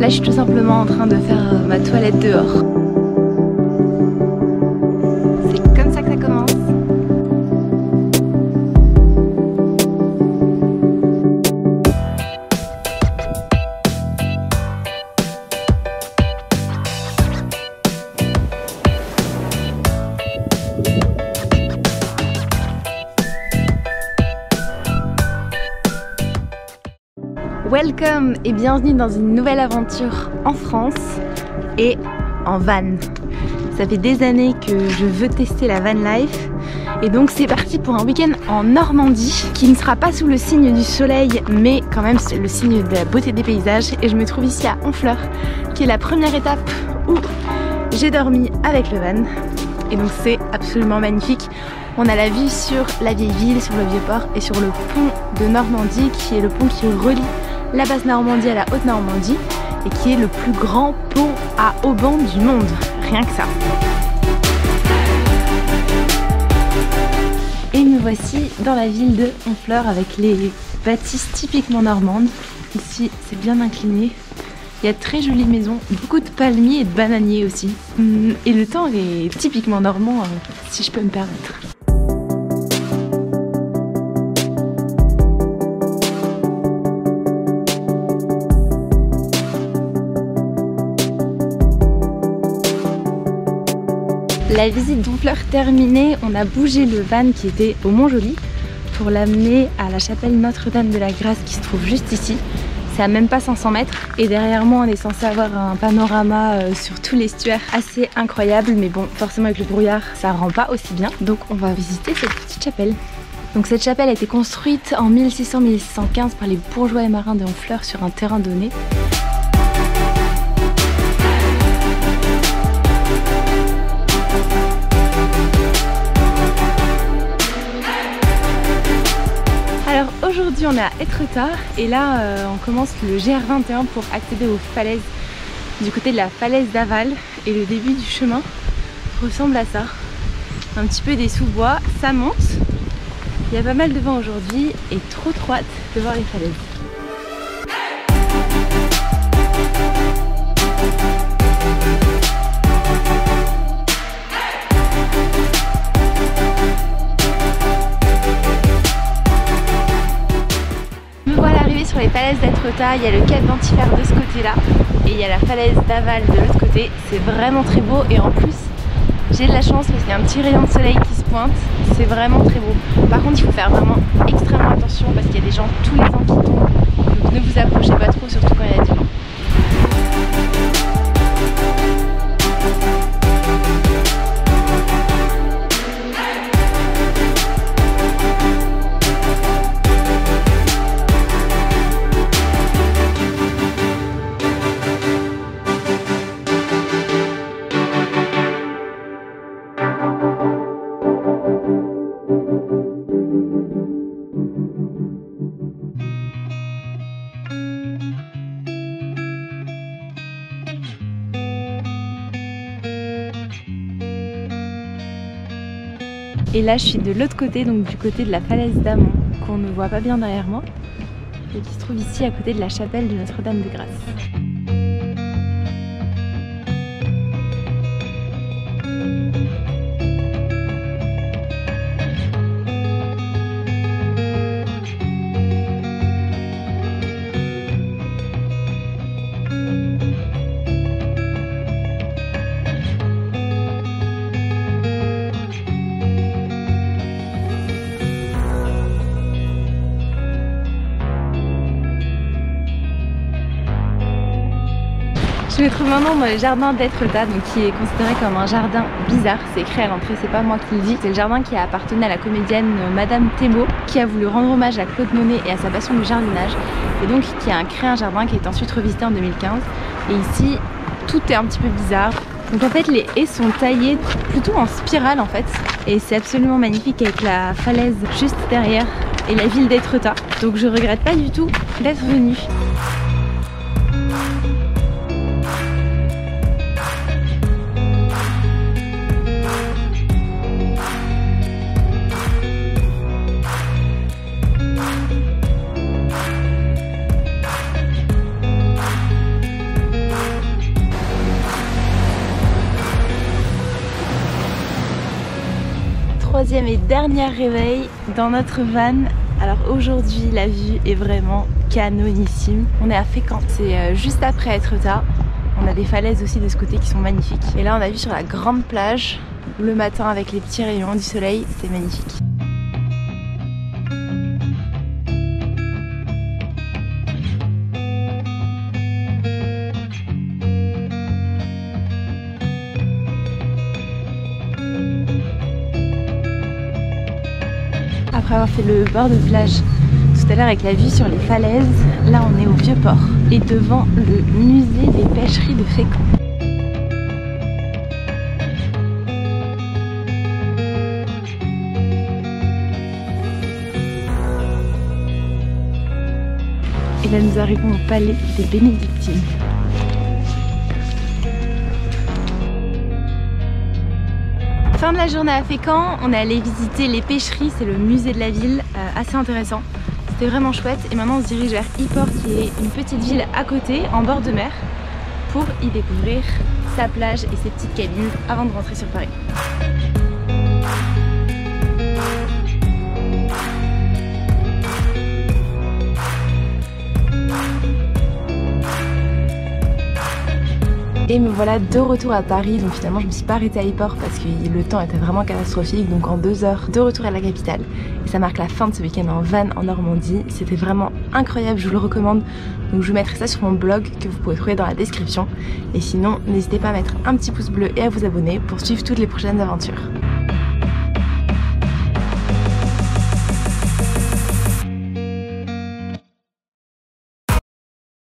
Là je suis tout simplement en train de faire ma toilette dehors. C'est comme ça que ça commence. Welcome et bienvenue dans une nouvelle aventure en France et en van. Ça fait des années que je veux tester la van life et donc c'est parti pour un week-end en Normandie qui ne sera pas sous le signe du soleil mais quand même c'est le signe de la beauté des paysages. Et je me trouve ici à Honfleur qui est la première étape où j'ai dormi avec le van et donc c'est absolument magnifique. On a la vue sur la vieille ville, sur le vieux port et sur le pont de Normandie qui est le pont qui relie la basse Normandie à la haute Normandie et qui est le plus grand pont à haubans du monde, rien que ça. Et me voici dans la ville de Honfleur avec les bâtisses typiquement normandes. Ici c'est bien incliné, il y a de très jolies maisons, beaucoup de palmiers et de bananiers aussi. Et le temps est typiquement normand si je peux me permettre. La visite d'Honfleur terminée, on a bougé le van qui était au Mont-Joli pour l'amener à la chapelle Notre-Dame de la Grâce qui se trouve juste ici. C'est à même pas 500 mètres et derrière moi on est censé avoir un panorama sur tout l'estuaire assez incroyable, mais bon forcément avec le brouillard ça rend pas aussi bien. Donc on va visiter cette petite chapelle. Donc cette chapelle a été construite en 1600-1615 par les bourgeois et marins de Honfleur sur un terrain donné. Aujourd'hui on est à Étretat et là on commence le GR21 pour accéder aux falaises du côté de la falaise d'Aval et le début du chemin ressemble à ça. Un petit peu des sous-bois, ça monte, il y a pas mal de vent aujourd'hui et trop hâte de voir les falaises. Sur les falaises d'Étretat, il y a le cap d'Antifère de ce côté-là et il y a la falaise d'Aval de l'autre côté. C'est vraiment très beau et en plus j'ai de la chance parce qu'il y a un petit rayon de soleil qui se pointe. C'est vraiment très beau. Par contre il faut faire vraiment extrêmement attention parce qu'il y a des gens tous les ans qui tombent. Donc ne vous approchez pas trop, surtout quand il y a du vent. Et là je suis de l'autre côté, donc du côté de la falaise d'Amont, qu'on ne voit pas bien derrière moi, et qui se trouve ici à côté de la chapelle de Notre-Dame de Grâce. Je me trouve maintenant dans le jardin d'Étretat, donc qui est considéré comme un jardin bizarre. C'est écrit à l'entrée, c'est pas moi qui le dis. C'est le jardin qui a appartenu à la comédienne Madame Thébault, qui a voulu rendre hommage à Claude Monet et à sa passion du jardinage, et donc qui a créé un jardin qui a été ensuite revisité en 2015. Et ici, tout est un petit peu bizarre. Donc en fait, les haies sont taillées plutôt en spirale en fait, et c'est absolument magnifique avec la falaise juste derrière et la ville d'Étretat. Donc je regrette pas du tout d'être venue. troisième et dernier réveil dans notre van. Alors aujourd'hui la vue est vraiment canonissime. On est à Fécamp, c'est juste après Etretat. On a des falaises aussi de ce côté qui sont magnifiques. Et là on a vu sur la grande plage le matin avec les petits rayons du soleil, c'est magnifique. Après avoir fait le bord de plage tout à l'heure avec la vue sur les falaises, là on est au Vieux-Port et devant le musée des pêcheries de Fécamp. Et là nous arrivons au palais des Bénédictines. Fin de la journée à Fécamp, on est allé visiter les pêcheries, c'est le musée de la ville, assez intéressant. C'était vraiment chouette et maintenant on se dirige vers Yport qui est une petite ville à côté, en bord de mer, pour y découvrir sa plage et ses petites cabines avant de rentrer sur Paris. Et me voilà de retour à Paris, donc finalement je me suis pas arrêtée à Yport parce que le temps était vraiment catastrophique, donc en 2 heures de retour à la capitale. Et ça marque la fin de ce week-end en van en Normandie, c'était vraiment incroyable, je vous le recommande. Donc je vous mettrai ça sur mon blog que vous pouvez trouver dans la description. Et sinon n'hésitez pas à mettre un petit pouce bleu et à vous abonner pour suivre toutes les prochaines aventures.